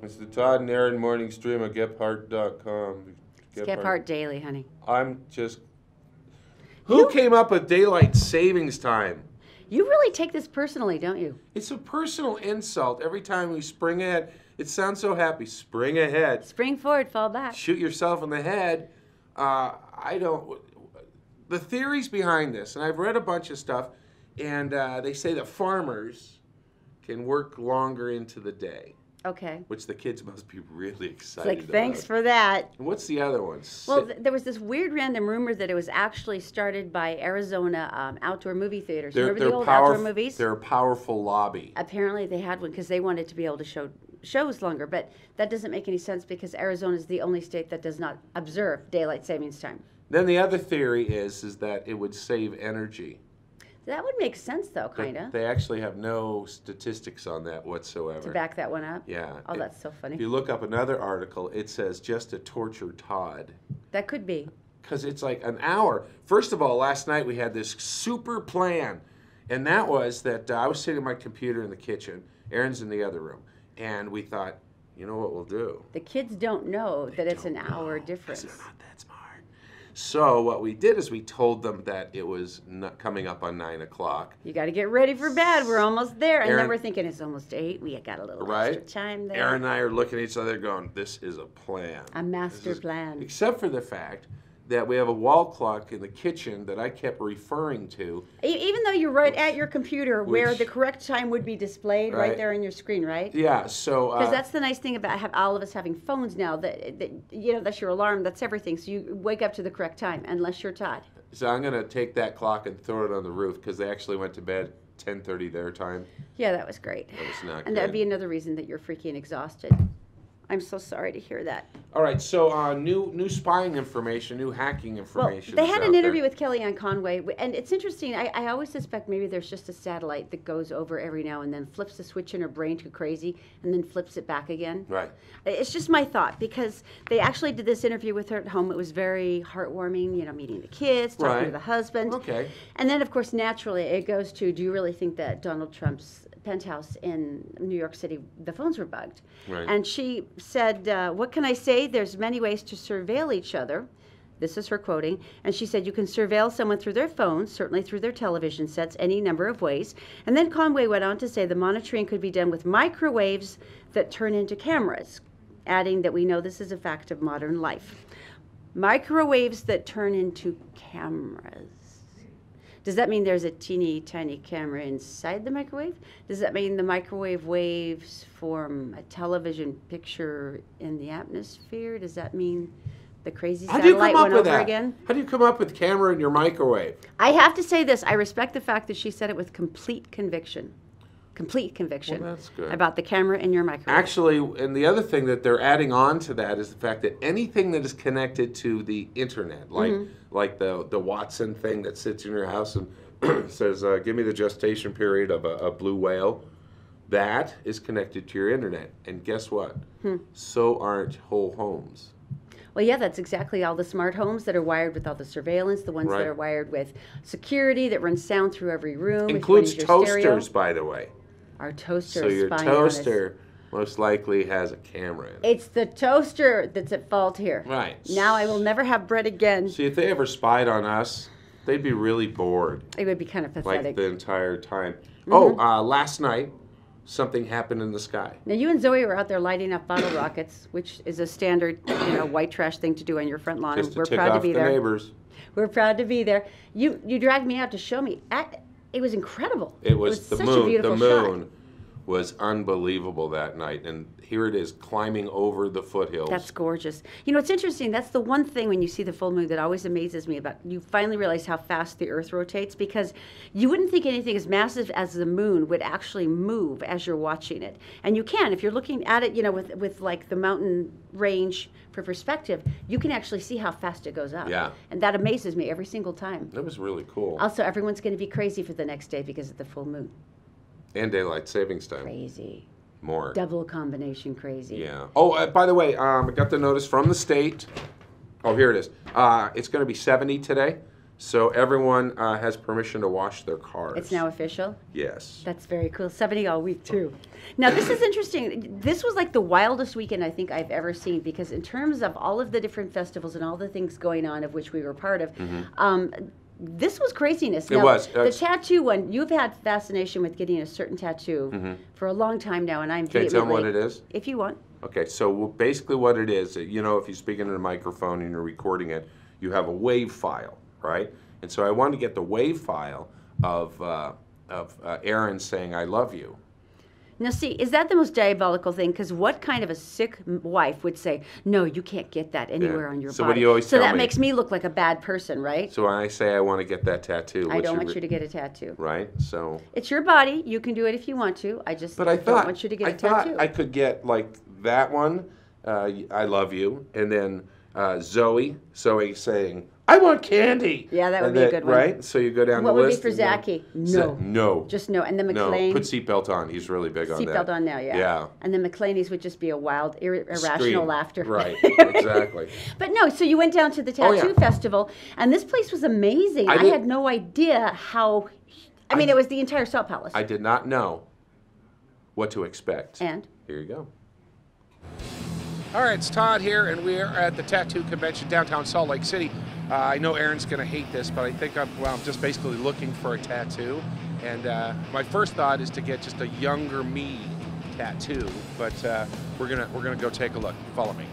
It's the Todd and Erin morning stream at Gephardt.com. It's Gephardt Daily, honey. I'm just... Who came up with daylight savings time? You really take this personally, don't you? It's a personal insult. Every time we spring ahead, it sounds so happy. Spring ahead. Spring forward, fall back. Shoot yourself in the head. I don't... The theories behind this, and I've read a bunch of stuff, and they say that farmers can work longer into the day. Okay. Which the kids must be really excited It's like, thanks about. for that. And what's the other one? Well, there was this weird random rumor that it was actually started by Arizona outdoor movie theaters. Remember the old outdoor movies? They're a powerful lobby. Apparently they had one because they wanted to be able to show shows longer, but that doesn't make any sense because Arizona is the only state that does not observe daylight savings time. Then the other theory is that it would save energy. That would make sense, though, kind of. They actually have no statistics on that whatsoever. To back that one up? Yeah. Oh, that's so funny. If you look up another article, it says just to torture Todd. That could be. Because it's like an hour. First of all, last night we had this super plan, and that was that I was sitting at my computer in the kitchen, Erin's in the other room, and we thought, you know what we'll do? The kids don't know that it's an hour difference. They're not that smart. So what we did is we told them that it was not coming up on 9 o'clock. You got to get ready for bed. We're almost there. And Erin, then we're thinking it's almost 8. We got a little extra time there. Erin and I are looking at each other going, this is a plan. A master plan. Except for the fact that we have a wall clock in the kitchen that I kept referring to. Even though you're right at your computer where the correct time would be displayed right there on your screen, right? Yeah, so... Because that's the nice thing about all of us having phones now, that you know, that's your alarm, that's everything. So you wake up to the correct time, unless you're Todd. So I'm going to take that clock and throw it on the roof because they actually went to bed 10:30 their time. Yeah, that was great. That was not And good. that'd be another reason that you're freaking exhausted. I'm so sorry to hear that. All right, so new spying information, new hacking information. Well, they had an interview with Kellyanne Conway, and it's interesting. I always suspect maybe there's just a satellite that goes over every now and then, flips the switch in her brain too crazy, and then flips it back again. Right. It's just my thought, because they actually did this interview with her at home. It was very heartwarming, you know, meeting the kids, talking to the husband. Okay. And then, of course, naturally, it goes to, do you really think that Donald Trump's penthouse in New York City, the phones were bugged? Right. And she said, what can I say? There's many ways to surveil each other. This is her quoting. And she said, you can surveil someone through their phones, certainly through their television sets, any number of ways. And then Conway went on to say the monitoring could be done with microwaves that turn into cameras, adding that we know this is a fact of modern life. Microwaves that turn into cameras. Does that mean there's a teeny tiny camera inside the microwave? Does that mean the microwave waves form a television picture in the atmosphere? Does that mean the crazy satellite went over again? How do you come up with camera in your microwave? I have to say this. I respect the fact that she said it with complete conviction. Complete conviction. Well, that's good. About the camera in your microwave. Actually, and the other thing that they're adding on to that is the fact that anything that is connected to the internet, like the Watson thing that sits in your house and says, give me the gestation period of a blue whale, that is connected to your internet. And guess what? So aren't whole homes. Well, yeah, that's exactly all the smart homes that are wired with all the surveillance, the ones that are wired with security, that run sound through every room. Includes toasters, by the way. Our toaster so is your spying toaster most likely has a camera in it. It's the toaster that's at fault here. Right. Now I will never have bread again. See, if they ever spied on us, they'd be really bored. It would be kind of pathetic. Like the entire time. Last night, something happened in the sky. Now you and Zoe were out there lighting up bottle rockets, which is a standard, white trash thing to do on your front lawn. Just to We're tick proud off to be the there. neighbors. We're proud to be there. You dragged me out to show me. It was incredible. It was the such moon. A beautiful the moon shot. Was unbelievable that night, and here it is climbing over the foothills. That's gorgeous. You know, it's interesting. That's the one thing when you see the full moon that always amazes me about. You finally realize how fast the Earth rotates, because you wouldn't think anything as massive as the moon would actually move as you're watching it. And you can, if you're looking at it, with like the mountain range for perspective, you can actually see how fast it goes up. Yeah. And that amazes me every single time. That was really cool. Also, everyone's going to be crazy for the next day because of the full moon. And daylight savings time. Crazy. More. Double combination crazy. Yeah. Oh, by the way, I got the notice from the state. Oh, here it is. It's going to be 70 today. So everyone has permission to wash their cars. It's now official? Yes. That's very cool. 70 all week, too. Now, this is interesting. This was like the wildest weekend I think I've ever seen, because in terms of all of the different festivals and all the things going on of which we were part of, this was craziness. It was. The tattoo one, you've had fascination with getting a certain tattoo for a long time now, and I'm Can you tell me what it is? If you want. Okay, so basically what it is, if you speak into the microphone and you're recording it, you have a wave file, right? And so I wanted to get the wave file of Erin saying, "I love you." Now, see, is that the most diabolical thing? Because what kind of a sick wife would say, "No, you can't get that anywhere on your body"? So what do you always tell me? So that makes me look like a bad person, right? So when I say I want to get that tattoo, I don't want you to get a tattoo. Right. So it's your body. You can do it if you want to. I just don't want you to get a tattoo. I thought I could get like that one, "I love you," and then Zoe saying, "I want candy." Yeah, that would be a good one. Right? So you go down the list. What would be for Zachy? No. No. Just no. And then McLean. No, put seatbelt on. He's really big on that. Seatbelt on now, yeah. Yeah. And then McLean's would just be a wild, irrational laughter. Right, exactly. But no, so you went down to the tattoo festival, and this place was amazing. I had no idea how, I mean, it was the entire Salt Palace. I did not know what to expect. And? Here you go. All right, it's Todd here, and we are at the Tattoo Convention downtown Salt Lake City. I know Erin's going to hate this, but I think I'm just basically looking for a tattoo. And my first thought is to get just a younger me tattoo, but we're gonna go take a look. Follow me.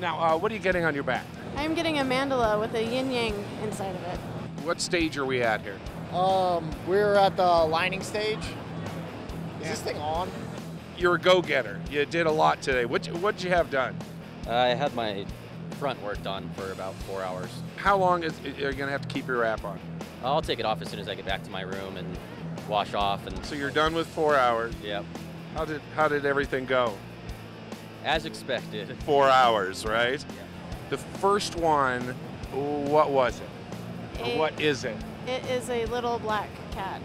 Now, what are you getting on your back? I'm getting a mandala with a yin-yang inside of it. What stage are we at here? We're at the lining stage. Is this thing on? You're a go-getter. You did a lot today. What'd you have done? I had my front work done for about 4 hours. How long are you going to have to keep your wrap on? I'll take it off as soon as I get back to my room and wash off. And so you're done with 4 hours? Yep. How did everything go? As expected. 4 hours, right? Yeah. The first one, what was it? Or what is it? It is a little black cat.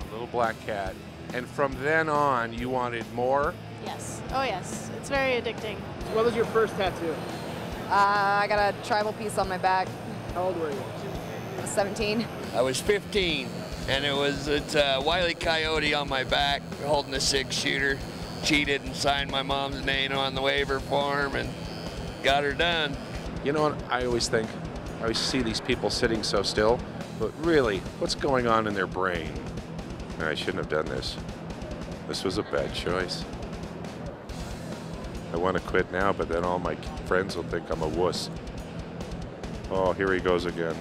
A little black cat. And from then on, you wanted more? Yes. Oh, yes. It's very addicting. What was your first tattoo? I got a tribal piece on my back. How old were you? I was 17. I was 15, and it's a Wile E. Coyote on my back holding a 6-shooter. Cheated and signed my mom's name on the waiver form and got her done. You know what I always think? I always see these people sitting so still, but really, what's going on in their brain? I shouldn't have done this. This was a bad choice. I want to quit now, but then all my friends will think I'm a wuss. Oh, here he goes again.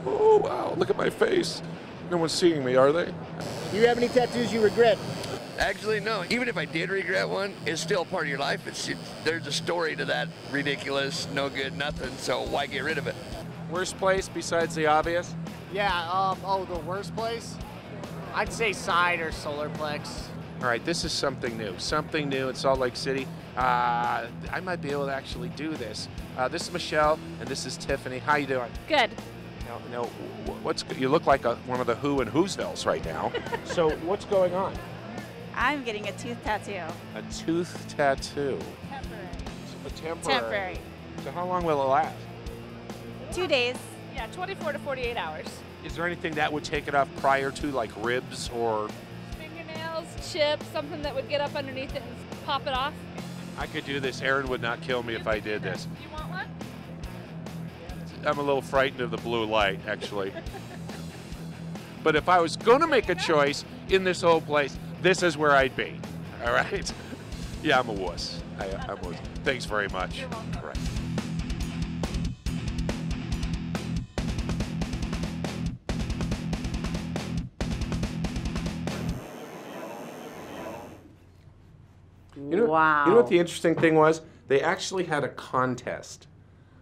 Oh, wow, look at my face. No one's seeing me, are they? Do you have any tattoos you regret? Actually, no. Even if I did regret one, it's still part of your life. There's a story to that ridiculous, no good, nothing, so why get rid of it? Worst place besides the obvious? Yeah, the worst place? I'd say side or solar plex. All right, this is something new. Something new in Salt Lake City. I might be able to actually do this. This is Michelle, and this is Tiffany. How you doing? Good. Now, you look like one of the Who and Who'svilles right now. So what's going on? I'm getting a tooth tattoo. A tooth tattoo. Temporary. So how long will it last? 2 days. Yeah, 24 to 48 hours. Is there anything that would take it off prior to, like ribs or? Fingernails, chips, something that would get up underneath it and pop it off. I could do this. Erin would not kill me if I did this. You want one? I'm a little frightened of the blue light, actually. But if I was going to make a choice in this whole place, this is where I'd be. All right? Yeah, I'm a wuss. I'm a wuss. Thanks very much. You're welcome. All right. Wow. You know what the interesting thing was? They actually had a contest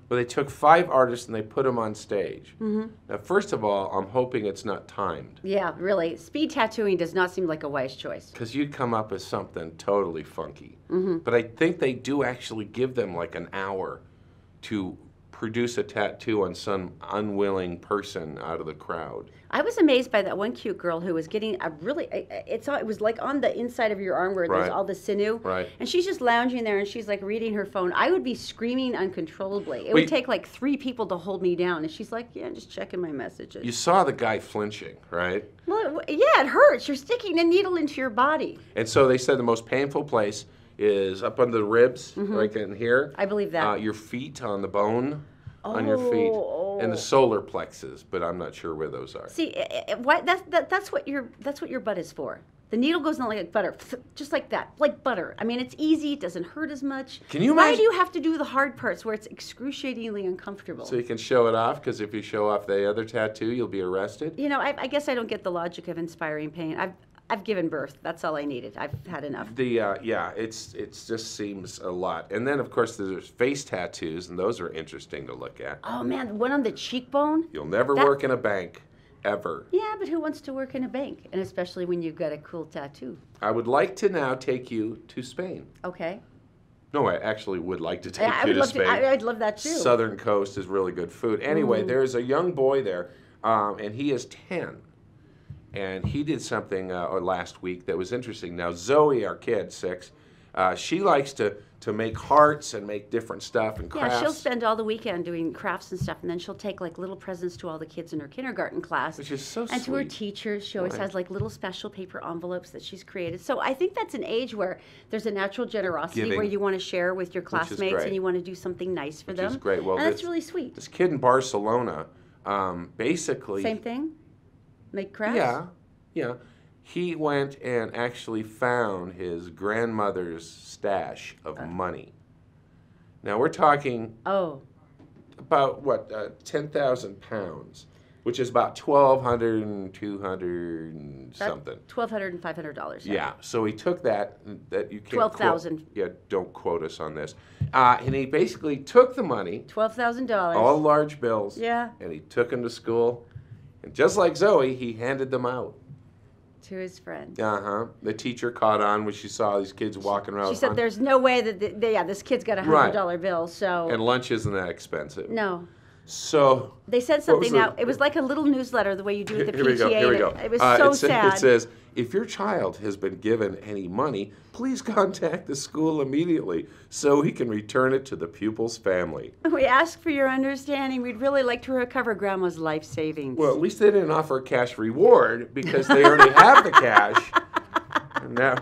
where they took 5 artists and they put them on stage. Now, first of all, I'm hoping it's not timed. Yeah, really. Speed tattooing does not seem like a wise choice. Because you'd come up with something totally funky. But I think they do actually give them like an hour to produce a tattoo on some unwilling person out of the crowd. I was amazed by that one cute girl who was getting a really, it was like on the inside of your arm where there's all the sinew. Right. And she's just lounging there and she's like reading her phone. I would be screaming uncontrollably. It would take like 3 people to hold me down. And she's like, yeah, just checking my messages. You saw the guy flinching, right? Well, yeah, it hurts. You're sticking a needle into your body. And so they said the most painful place is up under the ribs, like in here. I believe that. Your feet on the bone. On your feet and the solar plexus, but I'm not sure where those are. See, that's what your butt is for. The needle goes in like butter, just like that, like butter. I mean, it's easy. It doesn't hurt as much. Can you Why imagine? do you have to do the hard parts where it's excruciatingly uncomfortable? So you can show it off, because if you show off the other tattoo, you'll be arrested. You know, I guess I don't get the logic of inspiring pain. I've given birth. That's all I needed. I've had enough. Yeah, it's just seems a lot. And then of course there's face tattoos, and those are interesting to look at. Oh man, the one on the cheekbone. You'll never work in a bank, ever. Yeah, but who wants to work in a bank? And especially when you've got a cool tattoo. I would like to now take you to Spain. Okay. No, I actually would like to take Yeah, you to Spain. I'd love that too. Southern coast is really good food. Anyway, there's a young boy there, and he is 10. And he did something last week that was interesting. Now, Zoe, our kid, 6, she likes to make hearts and make different stuff and crafts. Yeah, she'll spend all the weekend doing crafts and stuff, and then she'll take like little presents to all the kids in her kindergarten class. Which is so and sweet. to her teachers. She always has like little special paper envelopes that she's created. So I think that's an age where there's a natural generosity Giving. where you want to share with your classmates great. and you want to do something nice for Which them. is great. Well, and that's really sweet. This kid in Barcelona, basically... Same thing? Make crafts? Yeah. He went and actually found his grandmother's stash of money. Now we're talking about what 10,000 pounds, which is about $1,200 and $200 and something. $1,200 and $500. Yeah. So he took that you can't 12,000. Yeah, don't quote us on this. And he basically took the money, $12,000. all large bills. Yeah. And he took them to school, and just like Zoe, he handed them out. To his friend. The teacher caught on when she saw these kids walking around. She said, "There's no way that this kid's got a $100 bill." So and lunch isn't that expensive. No. So they said something now. It was like a little newsletter, the way you do with the PTA. Here we go. It was so sad. It says, if your child has been given any money, please contact the school immediately so he can return it to the pupil's family. We ask for your understanding. We'd really like to recover Grandma's life savings. Well, at least they didn't offer a cash reward because they already have the cash. And now,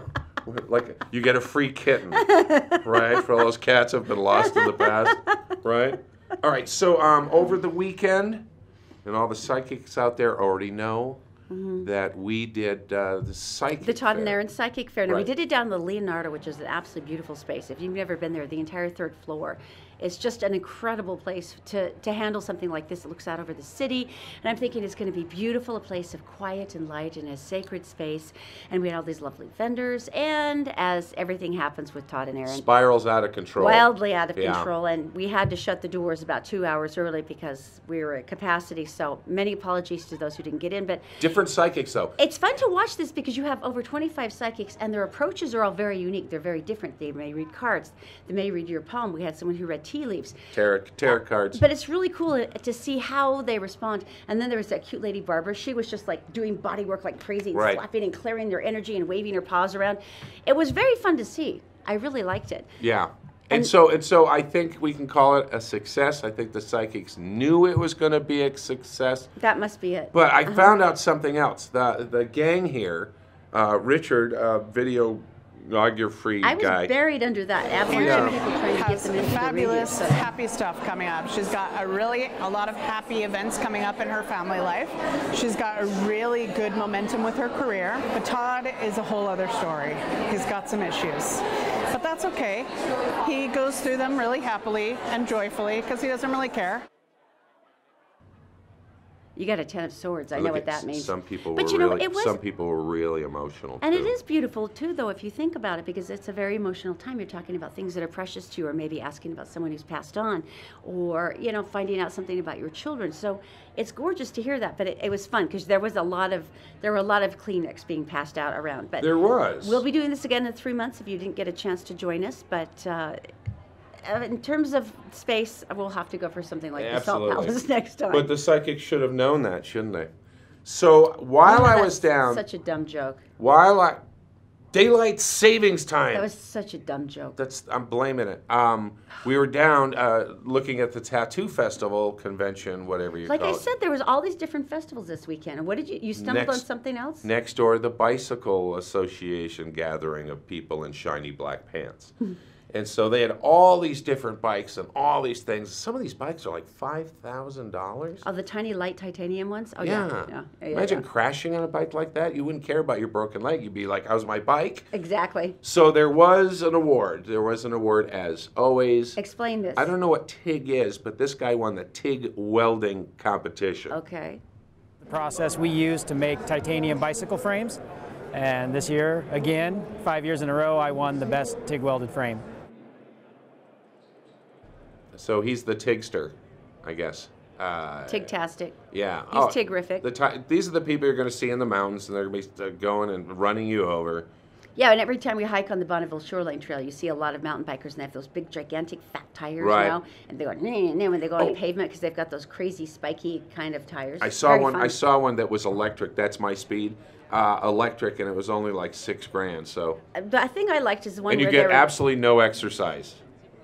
like, you get a free kitten, right? For all those cats that have been lost in the past, right? All right, so over the weekend, and all the psychics out there already know that we did the psychic The Todd and fair. Erin Psychic Fair. Now, we Right. did it down in the Leonardo, which is an absolutely beautiful space. If you've never been there, the entire 3rd floor. It's just an incredible place to handle something like this. It looks out over the city, and I'm thinking it's going to be beautiful, a place of quiet and light and a sacred space. And we had all these lovely vendors, and as everything happens with Todd and Erin, Spirals out of control. wildly out of Yeah. control, and we had to shut the doors about 2 hours early because we were at capacity. So many apologies to those who didn't get in, but Different psychics, though. it's fun to watch this because you have over 25 psychics, and their approaches are all very unique. They're very different. They may read cards. They may read your palm. We had someone who read tea leaves. Tarot cards. But it's really cool to see how they respond. And then there was that cute lady Barbara. She was just like doing body work like crazy and Right. slapping and clearing their energy and waving her paws around. It was very fun to see. I really liked it. Yeah. And so I think we can call it a success. I think the psychics knew it was going to be a success. That must be it. But I found out something else. The gang here, Richard, videography I was guy. buried under that. Absolutely. Yeah. People trying to get Has them into fabulous, the radio. happy stuff coming up. She's got a lot of happy events coming up in her family life. She's got a really good momentum with her career. But Todd is a whole other story. He's got some issues. But that's okay. He goes through them really happily and joyfully because he doesn't really care. You got a 10 of swords. I know Look what at that means. Some people But were you know, really, it was, some people were really emotional. and too. it is beautiful too, though, if you think about it, because it's a very emotional time. You're talking about things that are precious to you, or maybe asking about someone who's passed on, or finding out something about your children. So it's gorgeous to hear that. But it was fun because there were a lot of Kleenex being passed out around. But There was. we'll be doing this again in 3 months if you didn't get a chance to join us. But in terms of space, we'll have to go for something like the Salt Absolutely. Palace next time. But the psychics should have known that, shouldn't they? So while I was down, such a dumb joke. Daylight savings time. That was such a dumb joke. I'm blaming it. We were down looking at the tattoo festival convention, whatever you Like call I it. said, there was all these different festivals this weekend. And what did you stumbled on something else? Next door, the Bicycle Association gathering of people in shiny black pants. And so they had all these different bikes and all these things. Some of these bikes are like $5,000. Oh, the tiny light titanium ones? Oh, yeah. Imagine crashing on a bike like that. You wouldn't care about your broken leg. You'd be like, how's my bike? Exactly. So there was an award. There was an award as always. Explain this. I don't know what TIG is, but this guy won the TIG welding competition. Okay. The process we use to make titanium bicycle frames. And this year, again, 5 years in a row, I won the best TIG welded frame. So he's the Tigster, I guess. Tig-tastic. Yeah. He's Tigrific. These are the people you're going to see in the mountains, and they're going to be going and running you over. Yeah, and every time we hike on the Bonneville Shoreline Trail, you see a lot of mountain bikers, and they have those big, gigantic, fat tires now, and they go when they go on the pavement because they've got those crazy, spiky kind of tires. I saw one. I saw one that was electric. That's my speed. Electric, and it was only like $6,000. So. The thing I liked is the one and you where get absolutely no exercise,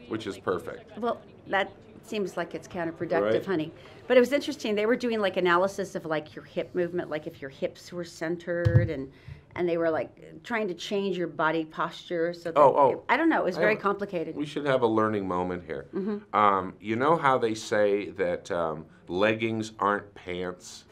which is perfect. Well, that seems like it's counterproductive, honey. But it was interesting. They were doing like analysis of like your hip movement, like if your hips were centered, and they were like trying to change your body posture. So that I don't know. It was very complicated. We should have a learning moment here. You know how they say that leggings aren't pants?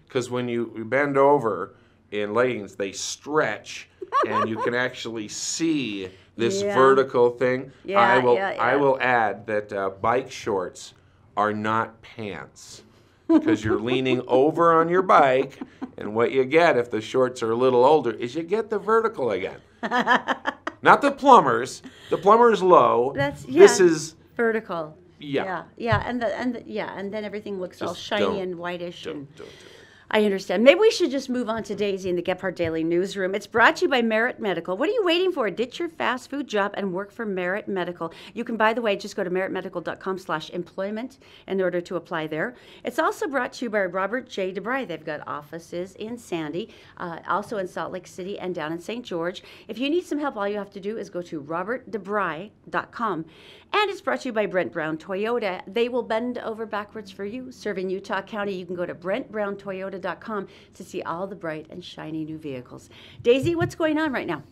Because when you bend over in leggings, they stretch, and you can actually see this vertical thing. I will add that bike shorts are not pants because you're leaning over on your bike, and what you get if the shorts are a little older is you get the vertical again. Not the plumbers. The plumber is low. This is vertical. Yeah. And then everything looks all shiny and whitish. I understand. Maybe we should just move on to Daisy in the Gephardt Daily Newsroom. It's brought to you by Merit Medical. What are you waiting for? Ditch your fast food job and work for Merit Medical. You can, by the way, just go to meritmedical.com/employment in order to apply there. It's also brought to you by Robert J. DeBry. They've got offices in Sandy, also in Salt Lake City and down in St. George. If you need some help, all you have to do is go to robertdebry.com. And it's brought to you by Brent Brown Toyota. They will bend over backwards for you. Serving Utah County, you can go to brentbrowntoyota.com to see all the bright and shiny new vehicles. Daisy, what's going on right now?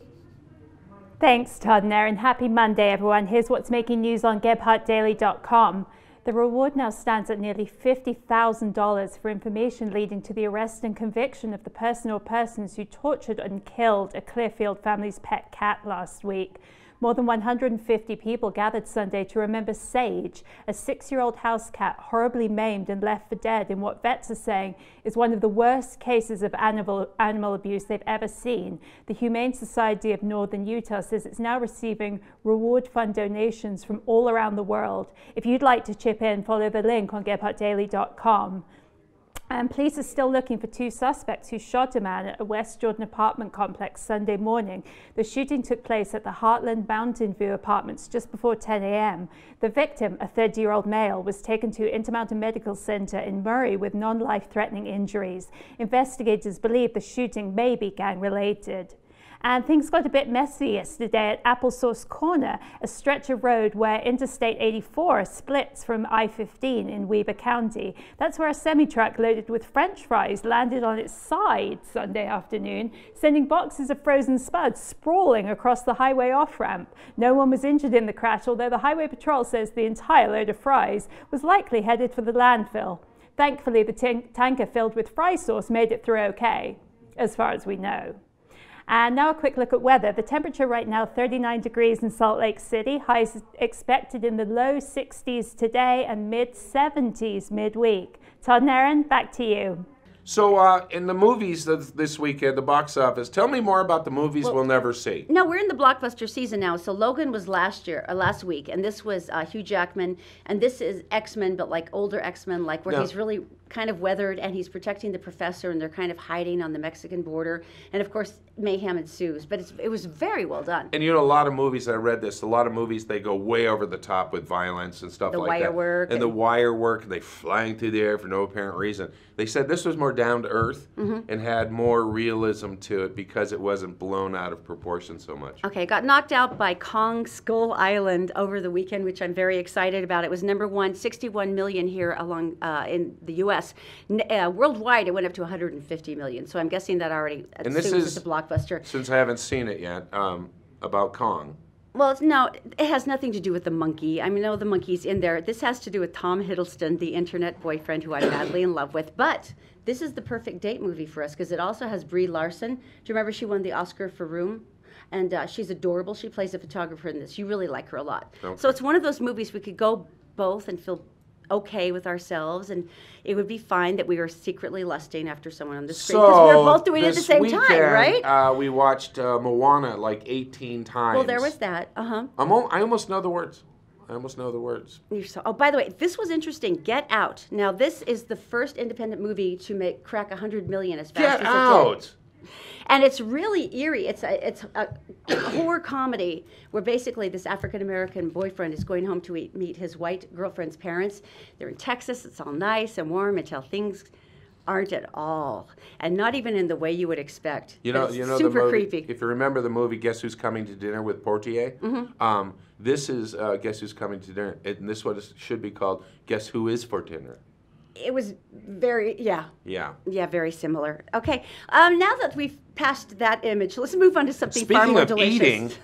Thanks, Todd and Erin. Happy Monday, everyone. Here's what's making news on GepHardtDaily.com. The reward now stands at nearly $50,000 for information leading to the arrest and conviction of the person or persons who tortured and killed a Clearfield family's pet cat last week. More than 150 people gathered Sunday to remember Sage, a 6-year-old house cat horribly maimed and left for dead in what vets are saying is one of the worst cases of animal abuse they've ever seen. The Humane Society of Northern Utah says it's now receiving reward fund donations from all around the world. If you'd like to chip in, follow the link on GepHardtDaily.com. And police are still looking for 2 suspects who shot a man at a West Jordan apartment complex Sunday morning. The shooting took place at the Heartland Mountain View apartments just before 10 a.m. The victim, a 30-year-old male, was taken to Intermountain Medical Center in Murray with non-life-threatening injuries. Investigators believe the shooting may be gang-related. And things got a bit messy yesterday at Applesauce Corner, a stretch of road where Interstate 84 splits from I-15 in Weber County. That's where a semi-truck loaded with French fries landed on its side Sunday afternoon, sending boxes of frozen spuds sprawling across the highway off-ramp. No one was injured in the crash, although the Highway Patrol says the entire load of fries was likely headed for the landfill. Thankfully, the tanker filled with fry sauce made it through okay, as far as we know. And now a quick look at weather. The temperature right now, 39 degrees in Salt Lake City. Highs expected in the low 60s today and mid-70s midweek. Todd and Erin, back to you. So in the movies this weekend, the box office, tell me more about the movies we'll never see. No, we're in the blockbuster season now. So Logan was last week, and this was Hugh Jackman, and this is X-Men, but like older X-Men, like where he's really kind of weathered, and he's protecting the professor, and they're kind of hiding on the Mexican border. And of course, mayhem ensues. But it was very well done. And you know, a lot of movies, I read this, a lot of movies, they go way over the top with violence and stuff like that. The wire work. And the wire work, they flying through the air for no apparent reason. They said this was more down to earth and had more realism to it because it wasn't blown out of proportion so much. Okay, got knocked out by Kong Skull Island over the weekend, which I'm very excited about. It was number one, 61 million here along in the U.S. Worldwide, it went up to 150 million. So I'm guessing that already assumes it's a blockbuster. Since I haven't seen it yet, about Kong. Well, no, it has nothing to do with the monkey. I mean, no, the monkey's in there. This has to do with Tom Hiddleston, the internet boyfriend who I'm madly in love with. But this is the perfect date movie for us because it also has Brie Larson. Do you remember she won the Oscar for Room? And she's adorable. She plays a photographer in this. You really like her a lot. Okay. So it's one of those movies we could go both and feel okay with ourselves, and it would be fine that we were secretly lusting after someone on the screen because we were both doing it at the same time, right? We watched Moana like 18 times. Well, there was that. I almost know the words. Oh, by the way, this was interesting. Get Out. Now, this is the first independent movie to crack 100 million as fast as it did. Get Out! And it's really eerie. It's a horror comedy where basically this African-American boyfriend is going home to meet his white girlfriend's parents. They're in Texas. It's all nice and warm until things aren't at all. And not even in the way you would expect. You know super the movie, creepy. If you remember the movie Guess Who's Coming to Dinner with Portier? This is Guess Who's Coming to Dinner. And this one should be called Guess Who Is for Dinner. It was very, yeah, very similar. Okay, now that we've passed that image, let's move on to something far more delicious. Speaking of eating.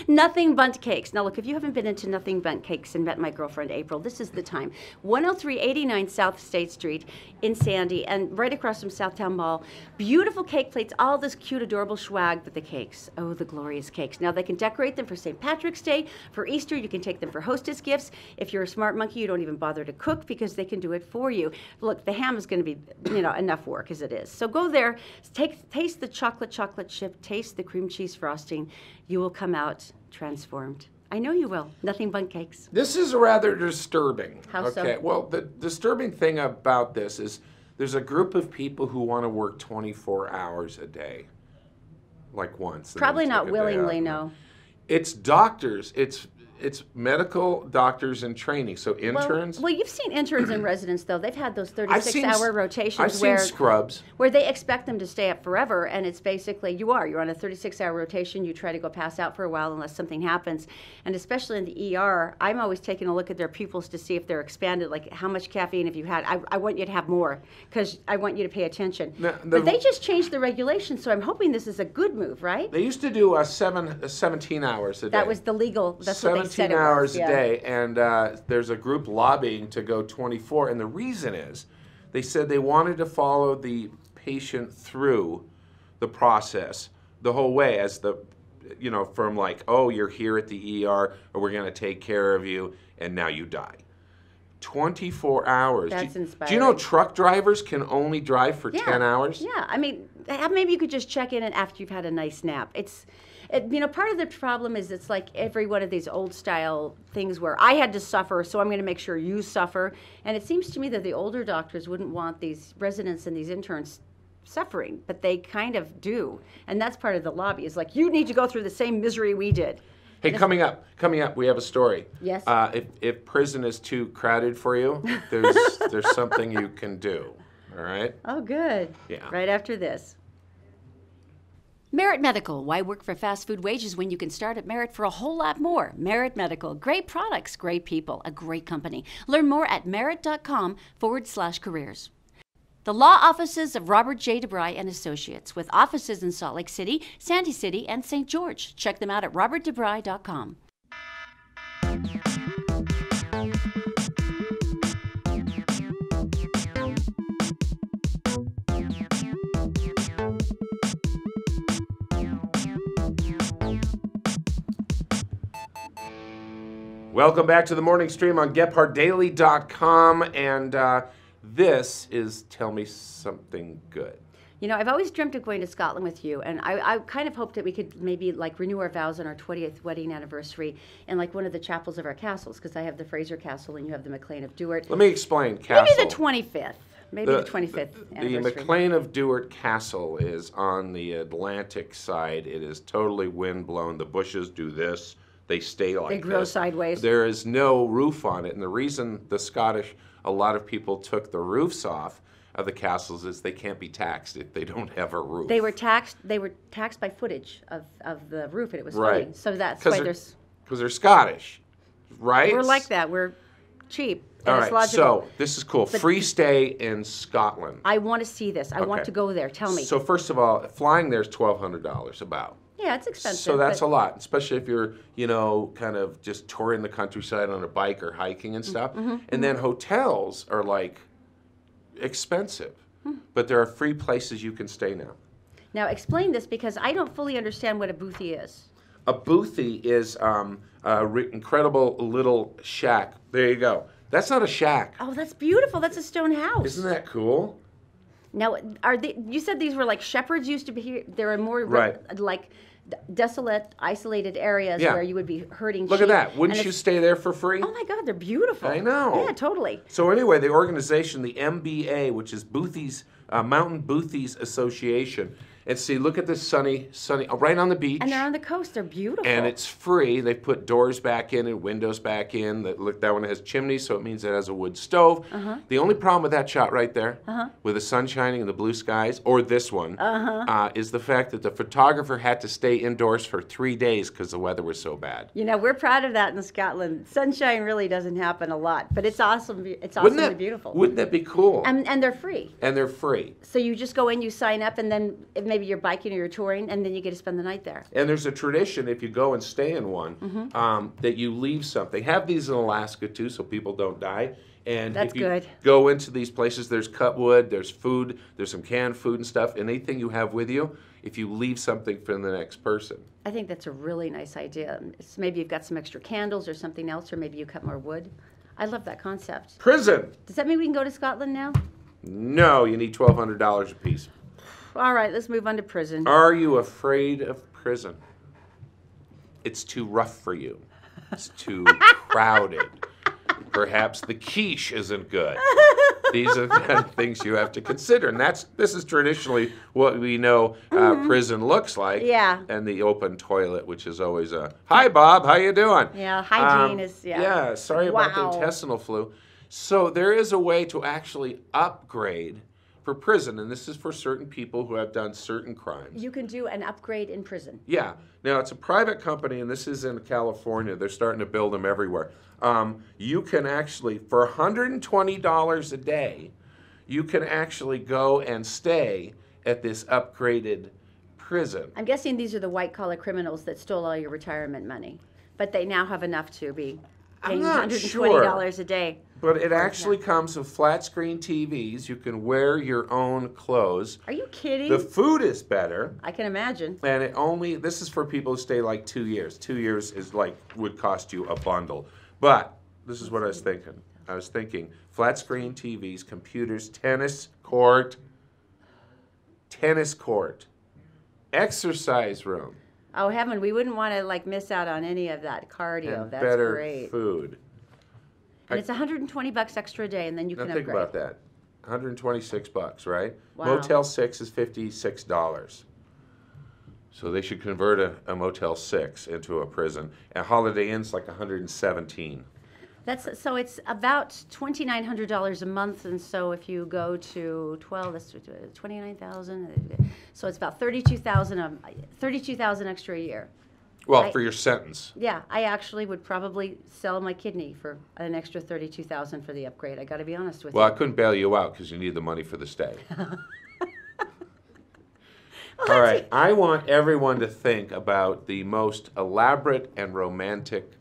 Nothing Bundt Cakes. Now, look, if you haven't been into Nothing Bundt Cakes and met my girlfriend April, this is the time. 10389 South State Street in Sandy, and right across from Southtown Mall. Beautiful cake plates, all this cute, adorable swag, but the cakes, oh, the glorious cakes. Now, they can decorate them for St. Patrick's Day, for Easter. You can take them for hostess gifts. If you're a smart monkey, you don't even bother to cook because they can do it for you. Look, the ham is going to be, enough work as it is. So go there, taste the chocolate chip, taste the cream cheese frosting. You will come out transformed. I know you will. Nothing Bundt Cakes. This is rather disturbing. How so? Okay, well, the disturbing thing about this is there's a group of people who want to work 24 hours a day, like once. Probably not willingly, no. It's doctors. It's medical doctors in training, so interns. Well, you've seen interns and residents, though. They've had those 36-hour rotations I've seen scrubs. Where they expect them to stay up forever, and it's basically, you're on a 36-hour rotation. You try to go pass out for a while unless something happens. And especially in the ER, I'm always taking a look at their pupils to see if they're expanded, like how much caffeine have you had. I want you to have more because I want you to pay attention. But they just changed the regulations, so I'm hoping this is a good move, right? They used to do 17 hours a day. That was the legal, that's what they said. 17 hours a day, and there's a group lobbying to go 24, and the reason is they said they wanted to follow the patient through the process the whole way, as from like, oh, you're here at the ER, or we're going to take care of you, and now you die. 24 hours. That's inspiring. Do you know truck drivers can only drive for 10 hours? Yeah, I mean, maybe you could just check in after you've had a nice nap. Part of the problem is it's like every one of these old style things where I had to suffer, so I'm going to make sure you suffer. And it seems to me that the older doctors wouldn't want these residents and these interns suffering, but they kind of do. And that's part of the lobby, is like, you need to go through the same misery we did. Hey, coming up, we have a story. Yes. If prison is too crowded for you, there's something you can do. All right? Oh, good. Yeah. Right after this. Merit Medical. Why work for fast food wages when you can start at Merit for a whole lot more? Merit Medical. Great products, great people, a great company. Learn more at merit.com/careers. The law offices of Robert J. DeBry and Associates, with offices in Salt Lake City, Sandy City, and St. George. Check them out at robertdebry.com. Welcome back to the morning stream on GephardtDaily.com, and this is Tell Me Something Good. You know, I've always dreamt of going to Scotland with you, and I kind of hoped that we could maybe like renew our vows on our 20th wedding anniversary in like one of the chapels of our castles, because I have the Fraser Castle and you have the MacLean of Duart. Let me explain. Castle. Maybe the 25th. Maybe the 25th anniversary. The MacLean of Duart Castle is on the Atlantic side. It is totally windblown. The bushes do this. They stay like this. They grow sideways. There is no roof on it, and the reason the Scottish, a lot of people took the roofs off of the castles is they can't be taxed if they don't have a roof. They were taxed by footage of the roof, and it was funny. So that's why there's... Because they're Scottish, right? We're like that. We're cheap. All right, so this is cool. Free stay in Scotland. I want to see this. I want to go there. Tell me. So first of all, flying there is $1,200 about. Yeah, it's expensive. So that's a lot, especially if you're, you know, kind of just touring the countryside on a bike or hiking and stuff. And then hotels are like expensive, but there are free places you can stay now. Now explain this, because I don't fully understand what a boothie is. A boothie is incredible little shack. There you go. That's not a shack. Oh, that's beautiful. That's a stone house. Isn't that cool? Now, you said these were like shepherds used to be here. There are more like desolate, isolated areas where you would be herding sheep. Look at that. Wouldn't you stay there for free? Oh my God, they're beautiful. I know. Yeah, totally. So anyway, the organization, the MBA, which is Boothies, Mountain Boothies Association. And see, look at this sunny, right on the beach. And they're on the coast. They're beautiful. And it's free. They put doors back in and windows back in. Look, that one has chimneys, so it means it has a wood stove. The only problem with that shot right there, with the sun shining and the blue skies, or this one, is the fact that the photographer had to stay indoors for 3 days because the weather was so bad. You know, we're proud of that in Scotland. Sunshine really doesn't happen a lot, but it's awesome. It's awesomely beautiful. Wouldn't that be cool? And they're free. And they're free. So you just go in, you sign up, and then maybe you're biking or you're touring, and then you get to spend the night there. And there's a tradition, if you go and stay in one, that you leave something. They have these in Alaska too, so people don't die. And That's if you good. go into these places, there's cut wood, there's food, there's some canned food and stuff. And anything you have with you, if you leave something for the next person. I think that's a really nice idea. Maybe you've got some extra candles or something else, or maybe you cut more wood. I love that concept. Prison. Does that mean we can go to Scotland now? No, you need $1,200 a piece. All right, let's move on to prison. Are you afraid of prison? It's too rough for you. It's too crowded. Perhaps the quiche isn't good. These are the kind of things you have to consider. And this is traditionally what we know prison looks like. Yeah. And the open toilet, which is always a, hi, Bob, how you doing? Yeah, hygiene is, Yeah, sorry about the intestinal flu. So there is a way to actually upgrade for prison, and this is for certain people who have done certain crimes. You can do an upgrade in prison. Yeah. Now, it's a private company, and this is in California. They're starting to build them everywhere. You can actually, for $120 a day, you can actually go and stay at this upgraded prison. I'm guessing these are the white-collar criminals that stole all your retirement money, but they now have enough to be paying $120 a day. But it actually comes with flat screen TVs. You can wear your own clothes. Are you kidding? The food is better. I can imagine. And this is for people who stay like 2 years. 2 years is would cost you a bundle. But this is what I was thinking. I was thinking flat screen TVs, computers, tennis court, exercise room. Oh, heaven, we wouldn't want to miss out on any of that cardio. And That's better great. Food. And it's $120 extra a day, and then you can upgrade. Think about that. $126, right? Wow. Motel 6 is $56. So they should convert a Motel 6 into a prison. And Holiday Inn's like $117. So it's about $2,900 a month, and so if you go to 12, that's 29,000. So it's about $32,000 extra a year. Well, for your sentence. Yeah, I actually would probably sell my kidney for an extra $32,000 for the upgrade. I got to be honest with you. Well, I couldn't bail you out because you need the money for the stay. All right, I want everyone to think about the most elaborate and romantic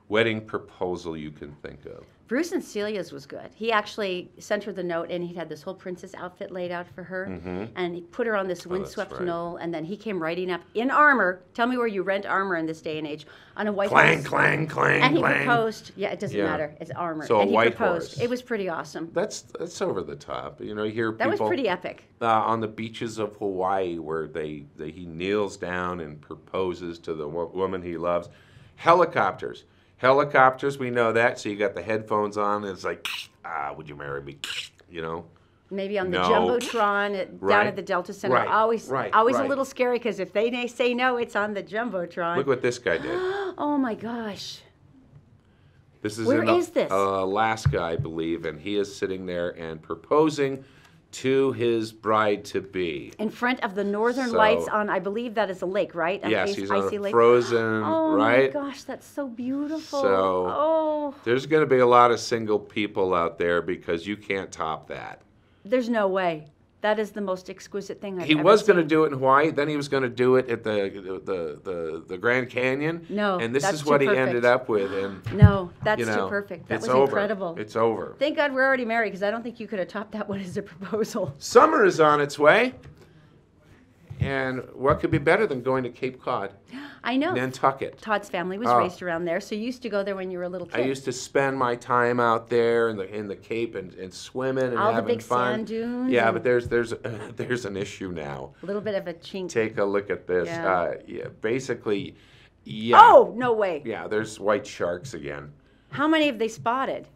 wedding proposal you can think of. Bruce and Celia's was good. He actually sent her the note, and he had this whole princess outfit laid out for her, and he put her on this windswept knoll, and then he came riding up in armor. Tell me where you rent armor in this day and age. On a white clang, horse. clang, clang, and he clang. proposed. Yeah, it doesn't matter. It's armor. So and a he white proposed. horse. It was pretty awesome. That's over the top. You know, you hear That people was pretty epic. On the beaches of Hawaii where he kneels down and proposes to the woman he loves. Helicopters, we know that. So you got the headphones on, and it's like, would you marry me? You know. Maybe on the Jumbotron down at the Delta Center. Always a little scary because if they say no, it's on the Jumbotron. Look what this guy did. Oh my gosh. This is Where in is this? Alaska, I believe, and he is sitting there and proposing to his bride-to-be. In front of the Northern Lights on, I believe that is a lake, right? Yes, he's on a lake. frozen, right? Oh my gosh, that's so beautiful. So there's going to be a lot of single people out there because you can't top that. There's no way. That is the most exquisite thing I've ever seen. He was going to do it in Hawaii, then he was going to do it at the Grand Canyon. No, and this that's is what too he perfect. ended up with. And no, that's too perfect. That was incredible. It's over. Thank God we're already married because I don't think you could have topped that one as a proposal. Summer is on its way. And what could be better than going to Cape Cod? I know. Nantucket. Todd's family was raised around there, so you used to go there when you were a little kid. I used to spend my time out there in the Cape and swimming and all having the big fun. Sand dunes. Yeah, but there's an issue now. A little bit of a chink. Take a look at this. Yeah. Basically, yeah. Oh, no way. Yeah, there's white sharks again. How many have they spotted?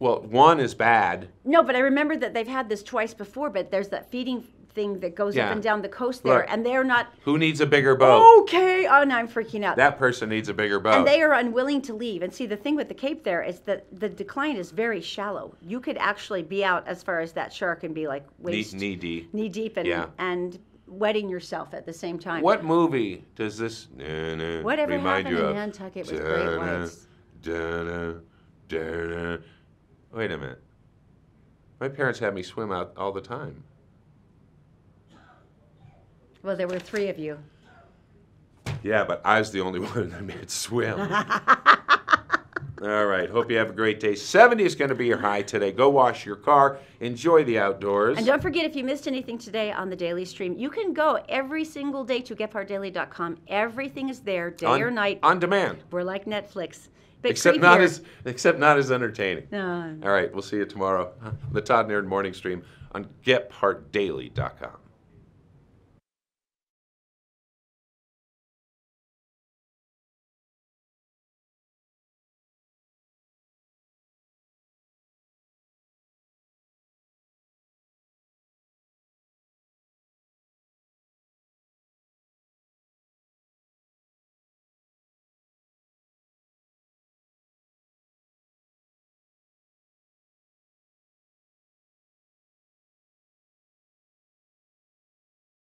Well, one is bad. No, but I remember that they've had this twice before, but there's that feeding thing that goes up and down the coast there, and they're not... Who needs a bigger boat? Okay. Oh, now I'm freaking out. That person needs a bigger boat. And they are unwilling to leave. And see, the thing with the Cape there is that the decline is very shallow. You could actually be out as far as that shark and be like waist... Knee deep. Knee deep and wetting yourself at the same time. What movie does this Whatever remind happened you in of? Nantucket with great whites? Wait a minute. My parents had me swim out all the time. Well, there were 3 of you. Yeah, but I was the only one that made swim. All right. Hope you have a great day. 70 is going to be your high today. Go wash your car. Enjoy the outdoors. And don't forget, if you missed anything today on the daily stream, you can go every single day to gephardaily.com. Everything is there, day or night. On demand. We're like Netflix. Big Except not as entertaining. No. All right. We'll see you tomorrow. The Todd and Erin morning stream on gephardaily.com.